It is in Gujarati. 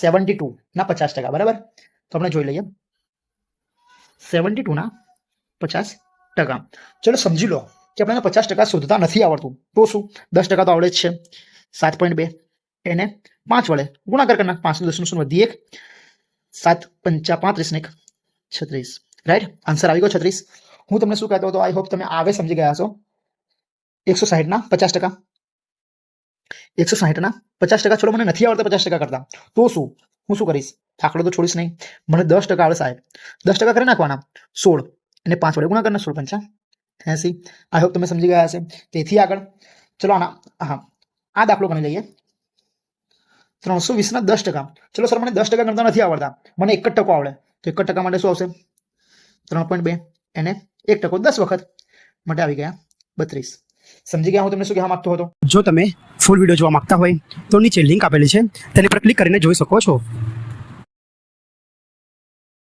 72 ના 50%, બરાબર. તો આપણે જોઈ લઈએ 72 ના 50%. ચલો સમજી લો કે આપણને 50% શોધતા નથી આવડતું, તો શું 10% તો આવડે જ છે. 7.2 એને 5 વડે ગુણાકાર કરી નાખ. 5 10 નું વધી 1, 7 5 35 ને 36. રાઈટ, આન્સર આવી ગયો 36. હું તમને શું કહેતો હતો, આઈ હોપ તમે આવે સમજી ગયા છો. 160 ના 50%, 160 ના 50%. ચલો મને નથી આવડતા 50% કરતા, તો શું હું શું કરીશ? આંકડો તો છોડીશ નહીં. મને 10% આવડે સાહેબ, 10% કરી નાખવાના. 16 એને 5 વડે ગુણાકાર કરના, 16 5 80. આઈ હોપ તમે સમજી ગયા હશે. તેથી આગળ ચલો આ દાખલો ગણી લઈએ. 320 ના 10%. ચલો સર મને 10% ગણતા નથી આવડતા, મને 1% આવડે, તો 1% માટે શું આવશે? 3.2 એને 1% 10 વખત માટે આવી ગયા 32. સમજી ગયા હું તમને શું કહેવા માંગતો હતો? જો તમે ફૂલ વિડીયો જોવા માંગતા હોય તો નીચે લિંક આપેલી છે, તેની પર ક્લિક કરીને જોઈ શકો છો.